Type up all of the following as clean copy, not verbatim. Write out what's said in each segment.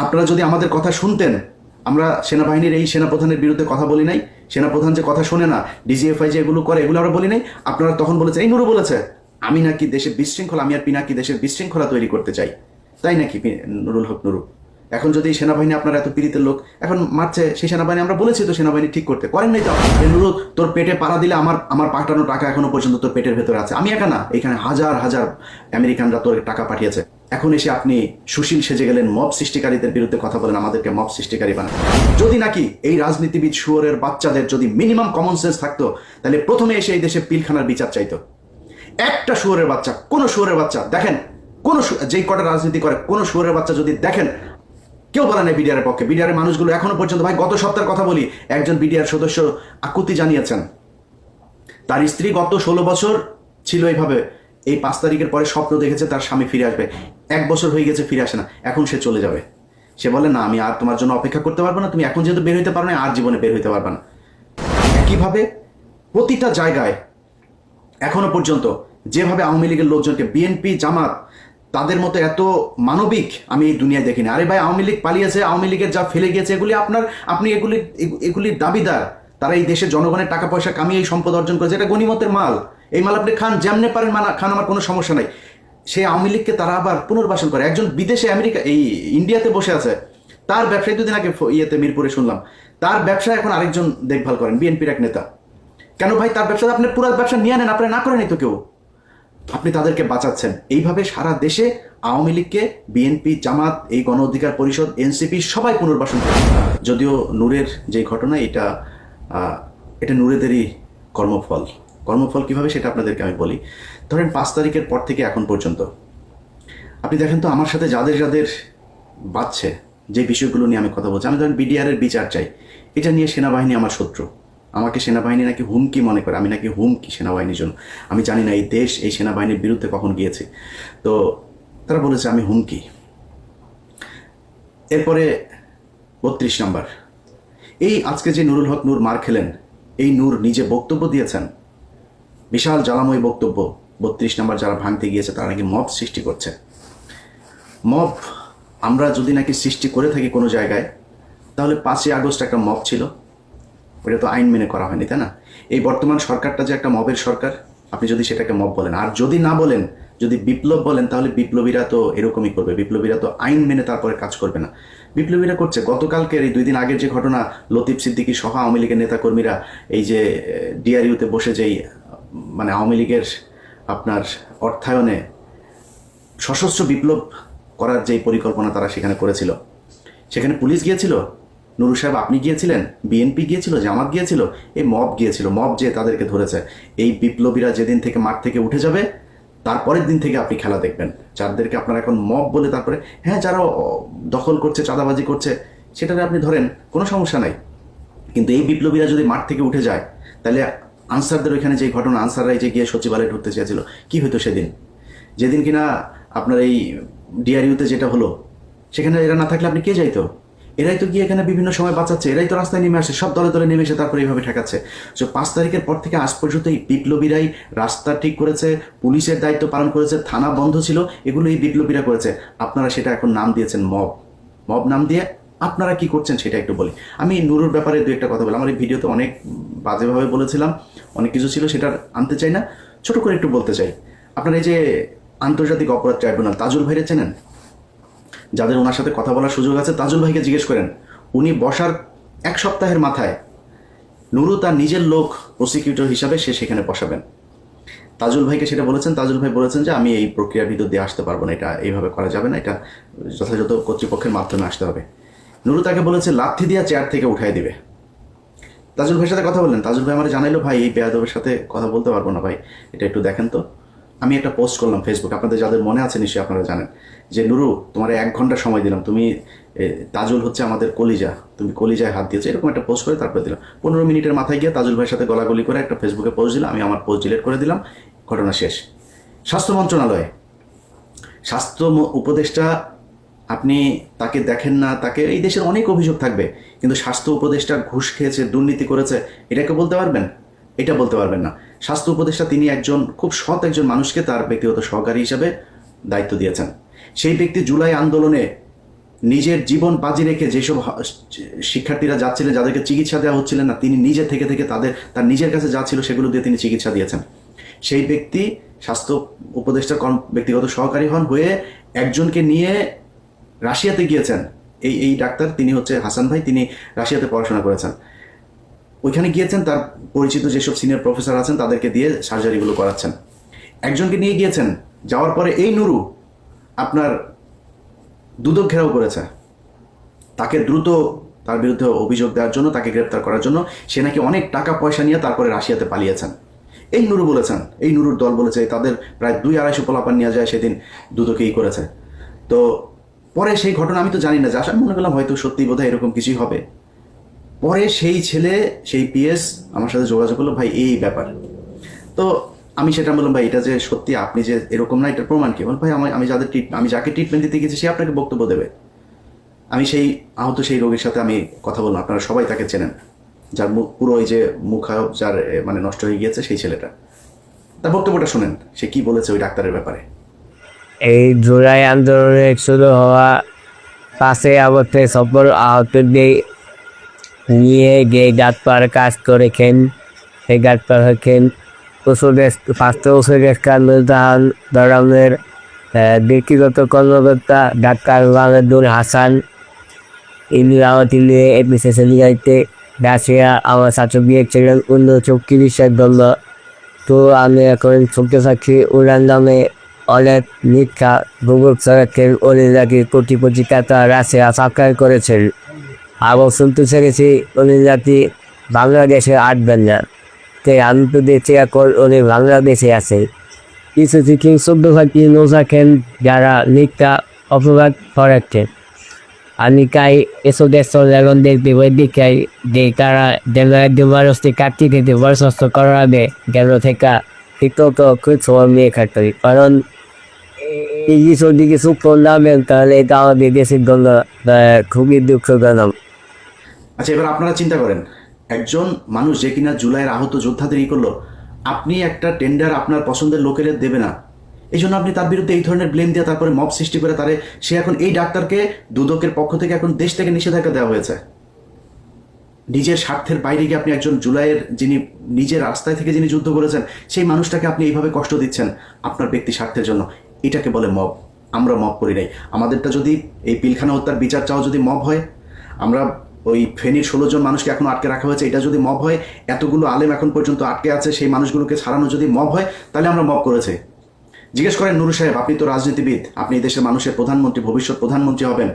আপনারা যদি আমাদের কথা শুনতেন, আমরা সেনাবাহিনীর এই সেনাপ্রধানের বিরুদ্ধে কথা বলি নাই, সেনাপ্রধান যে কথা শোনে না, ডিজিএফআই যে এগুলো করে, এগুলো আমরা বলি নাই। আপনারা তখন বলেছেন, এই নুরু বলেছে আমি নাকি দেশের বিশৃঙ্খলা, আমি আর পিনাকি দেশের বিশৃঙ্খলা তৈরি করতে চাই, তাই নাকি নুরুল হক নুরু? এখন যদি সেনাবাহিনী আপনার এত পীড়িতের লোক এখন মারছে, সেই সেনাবাহিনী আমরা বলেছি তো সেনাবাহিনী ঠিক করতে, করেন নাই তো? নুরু, তোর পেটে পাড়া দিলে আমার পাঠানো টাকা এখনো পর্যন্ত তোর পেটের ভেতরে আছে। আমি একা না, এখানে হাজার হাজার আমেরিকানরা তোর টাকা পাঠিয়েছে। এখন এসে আপনি সুশীল সেজে গেলেন, মব সৃষ্টিকারীদের বিরুদ্ধে কথা বলেন, আমাদেরকে মব সৃষ্টিকারী বানান। যদি নাকি এই রাজনীতিবিদ শুয়োরের বাচ্চাদের যদি মিনিমাম কমন সেন্স থাকতো, তাহলে প্রথমে এসে এই দেশে পিলখানার বিচার চাইতো। একটা শুয়োরের বাচ্চা, কোনো শুয়োরের বাচ্চা দেখেন, কোনো যেই কটা রাজনীতি করে কোনো শুয়োরের বাচ্চা যদি দেখেন, কেউ বলে নাই বিডিআরের পক্ষে। বিডিআরের মানুষগুলো এখনো পর্যন্ত, ভাই গত সপ্তাহের কথা বলি, একজন বিডিআর সদস্য আকুতি জানিয়েছেন তার স্ত্রী গত 16 বছর ছিল এইভাবে, এই 5 তারিখের পরে স্বপ্ন দেখেছে তার স্বামী ফিরে আসবে, 1 বছর হয়ে গেছে ফিরে আসে না, এখন সে চলে যাবে। সে বলে না, আমি আর তোমার জন্য অপেক্ষা করতে পারবো না, তুমি এখন যেহেতু বের হইতে পারো না, আর জীবনে বের হইতে পারবে না। একইভাবে প্রতিটা জায়গায় এখনো পর্যন্ত যেভাবে আওয়ামী লীগের লোকজনকে, বিএনপি জামাত, তাদের মতো এত মানবিক আমি এই দুনিয়ায় দেখিনি। আরে ভাই, আওয়ামী লীগ পালিয়েছে, আওয়ামী লীগের যা ফেলে গিয়েছে এগুলি আপনি এগুলির দাবিদার। তারা এই দেশের জনগণের টাকা পয়সা কামিয়ে এই সম্পদ অর্জন করেছে, এটা গণিমতের মাল। এই মাল আপনি খান, যেমনে পারেন খান, আমার কোনো সমস্যা নাই। সেই আওয়ামী লীগকে তারা আবার পুনর্বাসন করে। একজন বিদেশে ইন্ডিয়াতে বসে আছে, তার ব্যবসায় দুদিন আগে মিরপুরে শুনলাম, তার ব্যবসা এখন আরেকজন দেখভাল করেন, বিএনপির এক নেতা। কেন ভাই? তার ব্যবসা আপনি পুরো ব্যবসা নিয়ে নেন, আপনি না করেনি তো কেউ, আপনি তাদেরকে বাঁচাচ্ছেন। এইভাবে সারা দেশে আওয়ামী লীগকে বিএনপি, জামাত, এই গণ অধিকার পরিষদ, এনসিপি সবাই পুনর্বাসন করে। যদিও নূরের যে ঘটনা, এটা নূরেদেরই কর্মফল কিভাবে সেটা আপনাদেরকে আমি বলি। ধরেন 5 তারিখের পর থেকে এখন পর্যন্ত আপনি দেখেন তো আমার সাথে যাদের যাদের বাঁচছে, যে বিষয়গুলো নিয়ে আমি কথা বলছি, আমি ধরেন বিডিআরের বিচার চাই, এটা নিয়ে সেনাবাহিনী আমার শত্রু, আমাকে সেনাবাহিনী নাকি হুমকি মনে করে, আমি নাকি হুমকি সেনাবাহিনীর জন্য। আমি জানি না এই দেশ এই সেনাবাহিনীর বিরুদ্ধে কখন গিয়েছে, তো তারা বলেছে আমি হুমকি। এরপরে 32 নম্বর, এই আজকে যে নুরুল হক নূর মার খেলেন, এই নূর নিজে বক্তব্য দিয়েছেন, বিশাল জ্বালাময় বক্তব্য। 32 নম্বর যারা ভাঙতে গিয়েছে তারা নাকি মব সৃষ্টি করছে। মব আমরা যদি নাকি সৃষ্টি করে থাকি কোনো জায়গায়, তাহলে 5ই আগস্ট একটা মব ছিল, ওটা তো আইন মেনে করা হয়নি, তাই না? এই বর্তমান সরকারটা যে একটা মবের সরকার, আপনি যদি সেটাকে মব বলেন, আর যদি না বলেন, যদি বিপ্লব বলেন, তাহলে বিপ্লবীরা তো এরকমই করবে, বিপ্লবীরা তো আইন মেনে তারপরে কাজ করবে না। বিপ্লবীরা করছে। গতকালকের এই 2 দিন আগের যে ঘটনা, লতিফ সিদ্দিকী সহ আওয়ামী লীগের নেতাকর্মীরা এই যে ডিআরইউতে বসে যেই মানে আওয়ামী লীগের আপনার অর্থায়নে সশস্ত্র বিপ্লব করার যেই পরিকল্পনা তারা সেখানে করেছিল, সেখানে পুলিশ গিয়েছিল, নুরু সাহেব আপনি গিয়েছিলেন, বিএনপি গিয়েছিল, জামাত গিয়েছিল, এই মব গিয়েছিল। মব যে তাদেরকে ধরেছে। এই বিপ্লবীরা যেদিন থেকে মাঠ থেকে উঠে যাবে, তারপরের দিন থেকে আপনি খেলা দেখবেন, যাদেরকে আপনারা এখন মব বলে, তারপরে হ্যাঁ যারা দখল করছে, চাঁদাবাজি করছে, সেটাতে আপনি ধরেন কোনো সমস্যা নাই। কিন্তু এই বিপ্লবীরা যদি মাঠ থেকে উঠে যায়, তাহলে আনসারদের ওইখানে যে ঘটনা, আনসাররাই যে গিয়ে সচিবালয়ে ঢুকতে চেয়েছিল, কি হতো সেদিন? যেদিন কিনা আপনার এই ডিআরইউতে যেটা হলো, সেখানে এরা না থাকলে আপনি কে যাইতো? এরাই তো গিয়ে এখানে বিভিন্ন সময় বাঁচাচ্ছে, এরাই তো রাস্তায় নেমে আসে, সব দলে দলে নেমে এসে তারপরে এইভাবে ঠেকাচ্ছে। তো 5 তারিখের পর থেকে আজ পর্যন্ত এই বিপ্লবীরাই রাস্তা ঠিক করেছে, পুলিশের দায়িত্ব পালন করেছে, থানা বন্ধ ছিল, এগুলো এই বিপ্লবীরা করেছে। আপনারা সেটা এখন নাম দিয়েছেন মব। মব নাম দিয়ে আপনারা কি করছেন সেটা একটু বলি। আমি নুরুর ব্যাপারে 2-1টা কথা বলি। আমার এই ভিডিওতে অনেক বাজেভাবে বলেছিলাম, অনেক কিছু ছিল, সেটা আনতে চাই না, ছোট করে একটু বলতে চাই। আপনার এই যে আন্তর্জাতিক অপরাধ ট্রাইব্যুনাল, তাজুল ভাইরে চেনেন? যাদের ওনার সাথে কথা বলার সুযোগ আছে, তাজুল ভাইকে জিজ্ঞেস করেন। উনি বসার 1 সপ্তাহের মাথায় নুরু তার নিজের লোক প্রসিকিউটর হিসাবে সে সেখানে বসাবেন। তাজুল ভাইকে সেটা বলেছেন। তাজুল ভাই বলেছেন যে আমি এই প্রক্রিয়ার ভিতর দিয়ে আসতে পারবো না, এটা এইভাবে করা যাবে না, এটা যথাযথ কর্তৃপক্ষের মাধ্যমে আসতে হবে। নুরু তাকে বলেছে লাথি দিয়া চেয়ার থেকে উঠাই দিবে। তাজুল ভাইয়ের সাথে কথা বললেন, তাজুল ভাই আমার জানাইলো ভাই এই বেয়াদবের সাথে কথা বলতে পারবো না ভাই, এটা একটু দেখেন তো। আমি একটা পোস্ট করলাম ফেসবুক, আপনাদের যাদের মনে আছে নিশ্চয়ই আপনারা জানেন, যে নুরু তোমার 1 ঘন্টা সময় দিলাম, তুমি তাজুল হচ্ছে আমাদের কলিজা, তুমি কলিজায় হাত দিয়েছো, এরকম একটা পোস্ট করে তারপরে দিলাম। 15 মিনিটের মাথায় গিয়ে তাজুল ভাইয়ের সাথে গলাগলি করে একটা ফেসবুকে পোস্ট দিলাম, আমি আমার পোস্ট ডিলিট করে দিলাম, ঘটনা শেষ। স্বাস্থ্য মন্ত্রণালয়, স্বাস্থ্য উপদেষ্টা, আপনি তাকে দেখেন না, তাকে এই দেশের অনেক অভিযোগ থাকবে, কিন্তু স্বাস্থ্য উপদেষ্টা ঘুষ খেয়েছে, দুর্নীতি করেছে, এটাকে বলতে পারবেন? এটা বলতে পারবেন না। স্বাস্থ্য উপদেষ্টা তিনি একজন খুব সৎ একজন মানুষকে তার ব্যক্তিগত সহকারী হিসাবে দায়িত্ব দিয়েছেন। সেই ব্যক্তি জুলাই আন্দোলনে নিজের জীবন বাজি রেখে যেসব শিক্ষার্থীরা যাচ্ছিলেন, যাদেরকে চিকিৎসা দেওয়া হচ্ছিলেন না, তিনি নিজে থেকে তার নিজের কাছে যা ছিল সেগুলো দিয়ে তিনি চিকিৎসা দিয়েছেন। সেই ব্যক্তি স্বাস্থ্য উপদেষ্টার ব্যক্তিগত সহকারী হয়ে একজনকে নিয়ে রাশিয়াতে গিয়েছেন। এই ডাক্তার, তিনি হচ্ছে হাসান ভাই, তিনি রাশিয়াতে পড়াশোনা করেছেন। ওইখানে গিয়েছেন, তার পরিচিত যেসব সিনিয়র প্রফেসর আছেন তাদেরকে দিয়ে সার্জারিগুলো করাচ্ছেন। একজনকে নিয়ে গিয়েছেন, যাওয়ার পরে এই নুরু আপনার দুদক ঘেরাও করেছে তাকে দ্রুত তার বিরুদ্ধে অভিযোগ দেওয়ার জন্য, তাকে গ্রেপ্তার করার জন্য। সে নাকি অনেক টাকা পয়সা নিয়ে তারপরে রাশিয়াতে পালিয়েছেন। এই নুরু বলেছেন, এই নুরুর দল বলেছে তাদের প্রায় 200-250 পোলাপান নিয়ে যায় সেদিন দুদকেই করেছে। তো পরে সেই ঘটনা আমি তো জানি না, যা মনে করলাম হয়তো সত্যি বোধহয় এরকম কিছুই হবে। পরে সেই ছেলে, সেই পিএস আমার সাথে যোগাযোগ করলো, ভাই এই ব্যাপার। তো আমি সেটা বললাম, ভাই এটা যে সত্যি আপনি যে এরকম না, এটার প্রমাণ কি? বল ভাই আমি যাকে ট্রিটমেন্ট দিতে গেছি সে আপনাকে বক্তব্য দেবে। আমি সেই আহত সেই রোগীর সাথে আমি কথা বললাম, আপনারা সবাই তাকে চেনেন, যার পুরো ওই যে মুখায়ব যার মানে নষ্ট হয়ে গিয়েছে, সেই ছেলেটা। তার বক্তব্যটা শুনেন, সে কি বলেছে ওই ডাক্তারের ব্যাপারে। এই জুলাই আন্দোলনে শুরু হওয়া 5 আগস্টে সফল আহতদের নিয়ে যে ডাক্তার কাজ করেছেন, সেই ডাক্তার হচ্ছেন স্বাস্থ্য উপদেষ্টা ধরনের ব্যক্তিগত কর্মকর্তা ডাক্তার ওয়াহিদুল হাসান। ইনি তিনি এপিসেশন গাইতে রাশিয়া আমার ছাত্র গিয়েছিলেন 1934 জন্য। তো আমি এখন শুনতে থাকি উড়ান নামে অনেক মিথ্যা গুগল সড়কের অনিলাকে কোটি টাকা রাশিয়া সাবস্ক্রাইব করেছেন। আবার শুনতে চেয়েছি অনিলাটি বাংলাদেশে আসবেন না, তাই আমি তো দেখছি এখন উনি বাংলাদেশে আছে। কিছু কিছু সভ্যভাগী নৌসাখেন যারা মিথ্যা অপবাদ করেছেন। আমি তাই এসব দেশের এখন দেখতে বই দেখাই যে তারা যেন একজন মানুষকে কাটিয়ে দিতে বরখাস্ত করাবে যেন থেকে ঠিকমতো খুব সময় নিয়ে খাটতে হবে। কারণ এই কিছু দিকে সুখ করলামেন তাহলে এটা আমাদের দেশের জন্য খুবই দুঃখজনক। আচ্ছা, এবার আপনারা চিন্তা করেন, একজন মানুষ যে কিনা জুলাইয়ের আহত যোদ্ধাদের করলো, আপনি একটা টেন্ডার আপনার পছন্দের লোকের দেবে না, এই জন্য আপনি তার বিরুদ্ধে এই ধরনের ব্লেম দিয়ে তারপরে মব সৃষ্টি করে সে এখন এই ডাক্তারকে দুদকের পক্ষ থেকে এখন দেশ থেকে নিষেধাজ্ঞা দেওয়া হয়েছে। নিজের স্বার্থের বাইরে গিয়ে আপনি একজন জুলাইয়ের যিনি নিজের রাস্তায় থেকে যিনি যুদ্ধ করেছেন সেই মানুষটাকে আপনি এইভাবে কষ্ট দিচ্ছেন আপনার ব্যক্তি স্বার্থের জন্য। এটাকে বলে মব। আমরা মব করি নাই। আমাদেরটা যদি এই পিলখানা হত্যার বিচার চাও যদি মব হয়, আমরা ওই ফেনীর 16 জন মানুষকে এখন আটকে রাখা হয়েছে, এটা যদি মব হয়, এতগুলো আলেম এখন পর্যন্ত আটকে আছে, সেই মানুষগুলোকে ছাড়ানো যদি মব হয়, তাহলে আমরা মব করেছি। জিজ্ঞেস করেন নুরু সাহেব, আপনি তো রাজনীতিবিদ, আপনি এই দেশের মানুষের প্রধানমন্ত্রী, ভবিষ্যৎ প্রধানমন্ত্রী হবেন।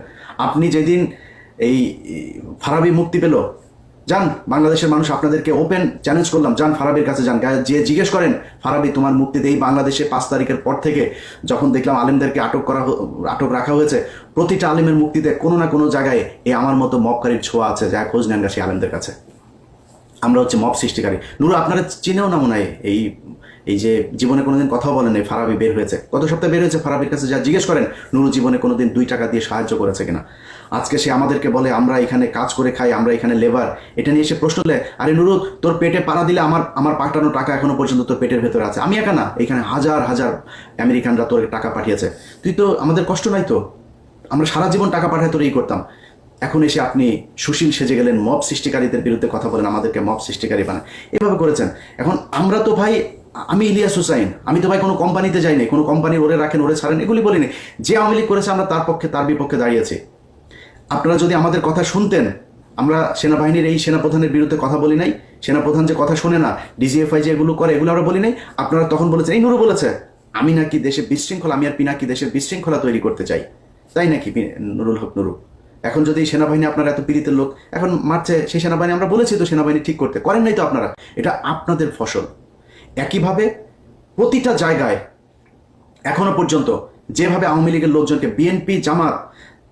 আপনি যেদিন এই ফারাবি মুক্তি পেল, যান বাংলাদেশের মানুষ আপনাদেরকে ওপেন চ্যালেঞ্জ করলাম, যান ফারাবির কাছে যান, যে জিজ্ঞেস করেন ফারাবি তোমার মুক্তিতে এই বাংলাদেশে 5 তারিখের পর থেকে যখন দেখলাম আলেমদেরকে আটক রাখা হয়েছে, প্রতিটা আলেমের মুক্তিতে কোনো না কোনো জায়গায় এই আমার মতো মবকারীর ছোঁয়া আছে, যা খোঁজ নেন সেই আলেমদের কাছে। আমরা হচ্ছে মব সৃষ্টিকারী। নুরু আপনারা চিনেও না মনে হয়, এই যে জীবনে কোনোদিন কথাও বলেন এই ফারাবি বের হয়েছে, গত সপ্তাহে বের হয়েছে। ফারাবির কাছে যা জিজ্ঞেস করেন নুরু জীবনে কোনোদিন 2 টাকা দিয়ে সাহায্য করেছে কিনা। আজকে সে আমাদেরকে বলে আমরা এখানে কাজ করে খাই, আমরা এখানে লেবার। এটা নিয়ে সে প্রশ্ন করলে, আরে নুরু তোর পেটে পাড়া দিলে আমার পাঠানো টাকা এখনো পর্যন্ত তোর পেটের ভেতরে আছে। আমি একা না, এখানে হাজার হাজার আমেরিকানরা তোর টাকা পাঠিয়েছে, তুই তো আমাদের কষ্ট নাই তো, আমরা সারা জীবন টাকা পাঠায় তোর এই করতাম। এখন এসে আপনি সুশীল সেজে গেলেন, মব সৃষ্টিকারীদের বিরুদ্ধে কথা বলেন, আমাদেরকে মব সৃষ্টিকারী বানান, এভাবে করেছেন। এখন আমরা তো ভাই, আমি ইলিয়াস হুসাইন, আমি তো ভাই কোনো কোম্পানিতে যাইনি, কোনো কোম্পানি ওরে রাখেন ওরে ছাড়েন এগুলি বলিনি। যে আওয়ামী লীগ করেছে আমরা তার পক্ষে তার বিপক্ষে দাঁড়িয়েছি। আপনারা যদি আমাদের কথা শুনতেন, আমরা সেনাবাহিনীর এই সেনাপ্রধানের বিরুদ্ধে কথা বলি নাই, সেনাপ্রধান যে কথা শোনে না, ডিজিএফআই যে এগুলো করে এগুলো আমরা বলি নাই। আপনারা তখন বলেছেন এই নুরু বলেছে আমি নাকি দেশে বিশৃঙ্খলা, আমি আর পিনাকি দেশের বিশৃঙ্খলা তৈরি করতে চাই, তাই নাকি নুরুল হক নুরু? এখন যদি সেনাবাহিনী আপনার এত পীড়িতের লোক এখন মারছে, সেই সেনাবাহিনী আমরা বলেছি তো সেনাবাহিনী ঠিক করতে, করেন নাই তো আপনারা, এটা আপনাদের ফসল। একইভাবে প্রতিটা জায়গায় এখনো পর্যন্ত যেভাবে আওয়ামী লীগের লোকজনকে, বিএনপি জামাত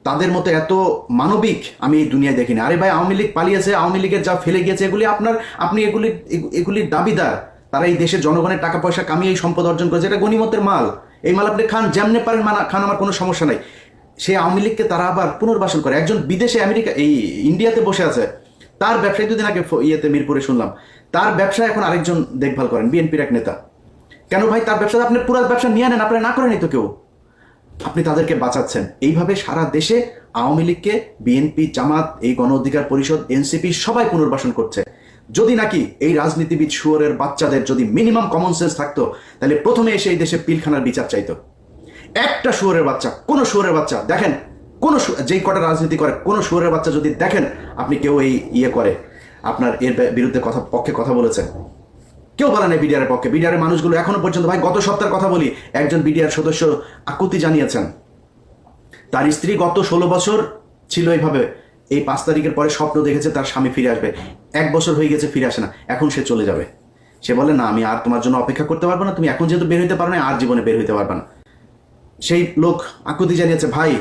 তাদের মতো এত মানবিক আমি এই দুনিয়ায় দেখিনি। আরে ভাই আওয়ামী লীগ পালিয়েছে, আওয়ামী লীগের যা ফেলে গিয়েছে এগুলি আপনি এগুলির দাবিদার। তারা এই দেশের জনগণের টাকা পয়সা কামিয়ে এই সম্পদ অর্জন করেছে, এটা গণিমতের মাল। এই মাল আপনি খান, যেমনে পারেন খান, আমার কোনো সমস্যা নাই। সেই আওয়ামী লীগকে তারা আবার পুনর্বাসন করে। একজন বিদেশে ইন্ডিয়াতে বসে আছে, তার ব্যবসায় 2 দিন আগে মিরপুরে শুনলাম, তার ব্যবসা এখন আরেকজন দেখভাল করেন, বিএনপির এক নেতা। কেন ভাই তার ব্যবসা আপনি পুরো ব্যবসা নিয়ে নেন, আপনারা না করেনই তো কেউ, আপনি তাদেরকে বাঁচাচ্ছেন। এইভাবে সারা দেশে আওয়ামী লীগকে বিএনপি, জামাত, এই গণ অধিকার পরিষদ, এনসিপি সবাই পুনর্বাসন করছে। যদি নাকি এই রাজনীতিবিদ শুয়োরের বাচ্চাদের যদি মিনিমাম কমন সেন্স থাকতো, তাহলে প্রথমে এসে এই দেশে পিলখানার বিচার চাইতো। একটা শুয়োরের বাচ্চা, কোনো শুয়োরের বাচ্চা দেখেন, কোনো যেই কটা রাজনীতি করে, কোনো শুয়োরের বাচ্চা যদি দেখেন আপনি কেউ এই করে আপনার এর বিরুদ্ধে পক্ষে কথা বলেছে, কেউ বলে নাই বিডিআরের পক্ষে। বিডিআরের মানুষগুলো এখনো পর্যন্ত, ভাই গত সপ্তাহের কথা বলি, একজন বিডিআর সদস্য আকুতি জানিয়েছেন তার স্ত্রী গত 16 বছর ছিল এইভাবে, এই 5 তারিখের পরে স্বপ্ন দেখেছে তার স্বামী ফিরে আসবে, 1 বছর হয়ে গেছে ফিরে আসে না, এখন সে চলে যাবে। সে বলে না, আমি আর তোমার জন্য অপেক্ষা করতে পারবো না, তুমি এখন যেহেতু বের হইতে পারো না, আর জীবনে বের হইতে পারবে না। সেই লোক আকুতি জানিয়েছে, ভাই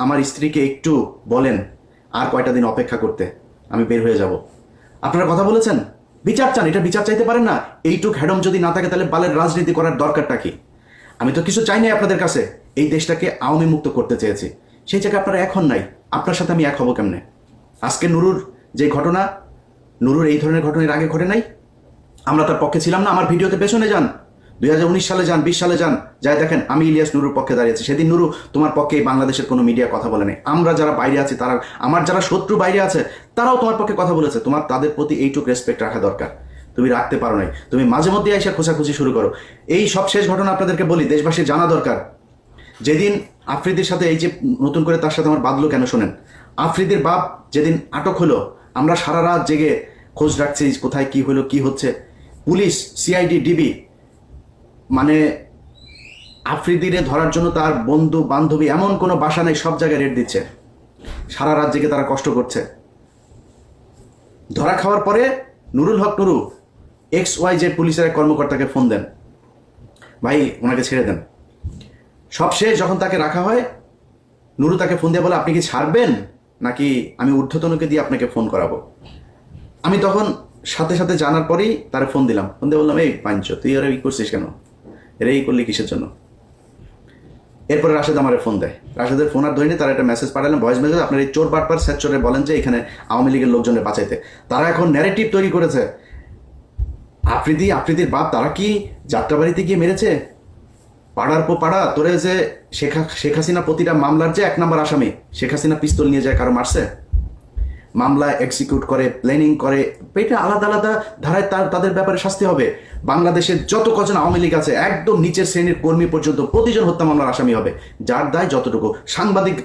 আমার স্ত্রীকে একটু বলেন আর কয়টা দিন অপেক্ষা করতে, আমি বের হয়ে যাব। আপনারা কথা বলেছেন, বিচার চান, এটা বিচার চাইতে পারেন না? এইটুক হ্যাডম যদি না থাকে তাহলে বালের রাজনীতি করার দরকারটা কি? আমি তো কিছু চাই নাই আপনাদের কাছে, এই দেশটাকে আওয়ামী মুক্ত করতে চেয়েছি, সেই জায়গায় আপনারা এখন নাই। আপনার সাথে আমি এক হব কেমনে? আজকে নুরুর যে ঘটনা, নুরুর এই ধরনের ঘটনার আগে ঘটে নাই, আমরা তার পক্ষে ছিলাম না। আমার ভিডিওতে পেছনে যান, 2019 সালে যান, 20 সালে যান, যাই দেখেন আমি ইলিয়াস নুরুর পক্ষে দাঁড়িয়েছি। সেদিন নুরু তোমার পক্ষে বাংলাদেশের কোনো মিডিয়া কথা বলে নাই। আমরা যারা বাইরে আছি, তারা, আমার যারা শত্রু বাইরে আছে, তারাও তোমার পক্ষে কথা বলেছে। তোমার তাদের প্রতি এইটুকু রেসপেক্ট রাখা দরকার, তুমি রাখতে পারো নাই। তুমি মাঝে মধ্যে এসে খোঁচাখুচি শুরু করো। এই সব শেষ ঘটনা আপনাদেরকে বলি, দেশবাসীর জানা দরকার। যেদিন আফ্রিদির সাথে এই যে নতুন করে তার সাথে আমার বাঁধলো কেন শোনেন, আফ্রিদির বাপ যেদিন আটক হলো, আমরা সারা রাত জেগে খোঁজ রাখছি কোথায় কি হলো, কি হচ্ছে। পুলিশ, সিআইডি, ডিবি, মানে আফ্রিদিরে ধরার জন্য তার বন্ধু বান্ধবী এমন কোনো বাসা নেই, সব জায়গায় রেড দিচ্ছে, সারা রাত জেগে তারা কষ্ট করছে। ধরা খাওয়ার পরে নুরুল হক নুরু XY যে পুলিশের এক কর্মকর্তাকে ফোন দেন, ভাই ওনাকে ছেড়ে দেন। সবশেষ যখন তাকে রাখা হয়, নুরু তাকে ফোন দিয়ে বলে, আপনি কি ছাড়বেন নাকি আমি ঊর্ধ্বতনকে দিয়ে আপনাকে ফোন করাবো? আমি তখন সাথে সাথে জানার পরেই তারা ফোন দিলাম, ফোন দিয়ে বললাম, এই পাঞ্চ তুই এরা ই করছিস কেন, এরা ই করলি কিসের জন্য? এরপরে রাশেদ আমার ফোন দেয়, রাশেদের ফোন আর ধরিনি, তারা একটা মেসেজ পাঠালাম, ভয়েস মেসেজ, আপনার এই চোর বাটপার স্যাচরে বলেন যে এখানে আওয়ামী লীগের লোকজনের বাঁচাইতে। তারা এখন ন্যারেটিভ তৈরি করেছে, আফ্রিদির বাপ তারা কি যাত্রাবাড়িতে গিয়ে মেরেছে, পাড়ার পর পাড়া তোরে যে শেখ হাসিনা প্রতিটা মামলার যে 1 নম্বর আসামি, শেখ হাসিনা পিস্তল নিয়ে যায় কারো মারছে, মামলা এক্সিকিউট করে, প্ল্যানিং করে, এটা আলাদা আলাদা ধারায় তাদের ব্যাপারে শাস্তি হবে। বাংলাদেশের যত কজন আওয়ামী লীগ আছে, একদম নিচের শ্রেণীর কর্মী পর্যন্ত প্রতিজন হত্যা মামলার আসামি হবে, যার দায় যতটুকু। সাংবাদিক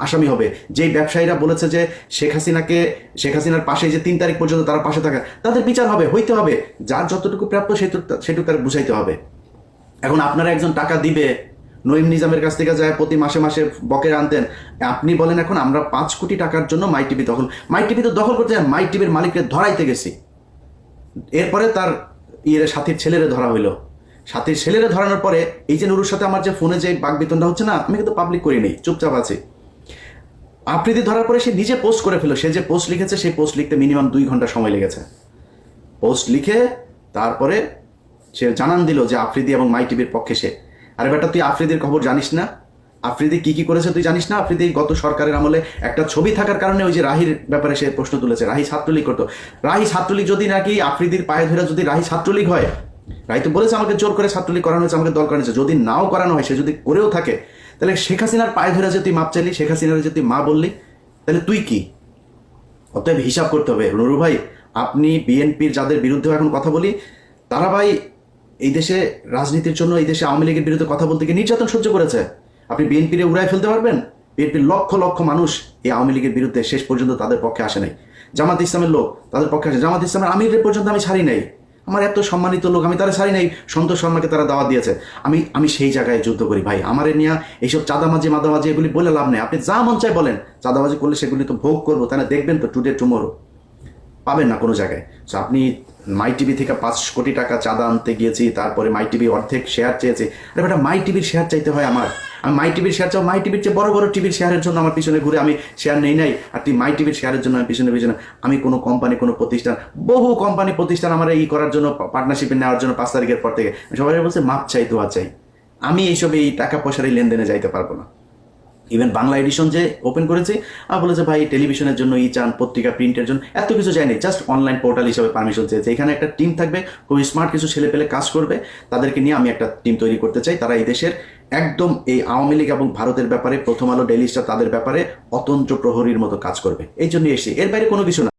আসামি হবে, যেই ব্যবসায়ীরা বলেছে যে শেখ হাসিনার পাশে যে 3 তারিখ পর্যন্ত তারা পাশে থাকে, তাদের বিচার হবে, হইতে হবে, যার যতটুকু প্রাপ্য সেটুকু তার বুঝাইতে হবে। এখন আপনারা একজন টাকা দিবে, নঈম নিজামের কাছ থেকে যায় প্রতি মাসে মাসে বকেয়া আনতেন, আপনি বলেন এখন আমরা 5 কোটি টাকার জন্য মাই টিভি দখল, মাই টিভি তো দখল করতে, মাই টিভির মালিককে ধরাইতে গেছি। এরপরে তার সাথীর ছেলেরে ধরা হইলো, সাথীর ছেলেরে ধরানোর পরে এই যে নুরুর সাথে আমার যে ফোনে যে বাকবিতণ্ডা হচ্ছে না, আমি কিন্তু পাবলিক করি নেই, চুপচাপ আছি। আফ্রিদি ধরার পরে সে নিজে পোস্ট করে ফেলো, সে যে পোস্ট লিখেছে সেই পোস্ট লিখতে মিনিমাম 2 ঘন্টা সময় লেগেছে। পোস্ট লিখে তারপরে সে জানান দিল যে আফ্রিদি এবং মাই টিভির পক্ষে সে। আরে বেটা, তুই আফ্রিদির খবর জানিস না? আফ্রিদি কি করেছে তুই জানিস না? আফ্রিদি গত সরকারের আমলে একটা ছবি থাকার কারণে ওই যে রাহির ব্যাপারে সে প্রশ্ন তুলেছে, রাহি ছাত্রলীগ করতো। রাহি ছাত্রলীগ যদি নাকি আফ্রিদির পায়ে ধরে যদি রাহি ছাত্রলীগ হয়, রাহি তো বলেছে আমাকে জোর করে ছাত্রলীগ করানো হয়েছে, আমাকে দল করানো হয়েছে, যদি নাও করানো হয়, সে যদি করেও থাকে, তাহলে শেখ হাসিনার পায়ে ধরে যে তুই মাপ চাইলি, শেখ হাসিনার যে তুই মা বললি, তাহলে তুই কি? অতএব হিসাব করতে হবে। নুরু ভাই, আপনি বিএনপির যাদের বিরুদ্ধে এখন কথা বলি, তারা ভাই এই দেশে রাজনীতির জন্য, এই দেশে আওয়ামী লীগের বিরুদ্ধে কথা বলতে গিয়ে নির্যাতন সহ্য করেছে। আপনি বিএনপিরে উড়াই ফেলতে পারবেন? বিএনপির লক্ষ লক্ষ মানুষ এই আওয়ামী লীগের বিরুদ্ধে শেষ পর্যন্ত তাদের পক্ষে আসে নাই। জামাত ইসলামের লোক তাদের পক্ষে আসে, জামাত ইসলামের আমিরের পর্যন্ত আমি ছাড়ি নাই। আমার এত সম্মানিত লোক, আমি তারা ছাড়ি নাই, সন্তোষ শর্মাকে তারা দাওয়াত দিয়েছে। আমি সেই জায়গায় যুদ্ধ করি ভাই। আমার নিয়ে এইসব চাঁদামাজি মাদামাজি এগুলি বলে লাভ নেই। আপনি যা মন চায় বলেন, চাঁদাবাজি করলে সেগুলি তো ভোগ করবো, তাহলে দেখবেন তো টুডে টুমোরো পাবেন না কোনো জায়গায়। সো আপনি মাই টিভি থেকে 5 কোটি টাকা চাঁদা আনতে গিয়েছি, তারপরে মাই টিভি অর্ধেক শেয়ার চেয়েছি। আরে বেটা, মাই টিভির শেয়ার চাইতে হয় আমার? আমি মাই টিভির শেয়ার চাও, মাই টিভির চেয়ে বড় বড় টিভির শেয়ারের জন্য আমার পিছনে ঘুরে আমি শেয়ার নেই নাই, আর তুই মাই টিভির শেয়ারের জন্য আমি পিছনে আমি কোনো কোম্পানি, কোনো প্রতিষ্ঠান, বহু কোম্পানি প্রতিষ্ঠান আমার এই করার জন্য, পার্টনারশিপে নেওয়ার জন্য 5 তারিখের পর থেকে সবাই বলছে মাপ চাই, দোয়া চাই। আমি এইসব এই টাকা পয়সার এই লেনদেনে যাইতে পারবো না। ইভেন বাংলা এডিশন যে ওপেন করেছি, বলেছে ভাই টেলিভিশনের জন্য চান, পত্রিকা প্রিন্টের জন্য, এত কিছু চাইনি, জাস্ট অনলাইন পোর্টাল হিসেবে পারমিশন চেয়েছে। এখানে একটা টিম থাকবে, খুব স্মার্ট কিছু ছেলে পেলে কাজ করবে, তাদেরকে নিয়ে আমি একটা টিম তৈরি করতে চাই। তারা এই দেশের একদম এই আওয়ামী লীগ এবং ভারতের ব্যাপারে প্রথম আলো ডেইলি স্টার তাদের ব্যাপারে অতন্ত্র প্রহরীর মতো কাজ করবে, এই জন্য এসেছি, এর বাইরে কোনো কিছু না।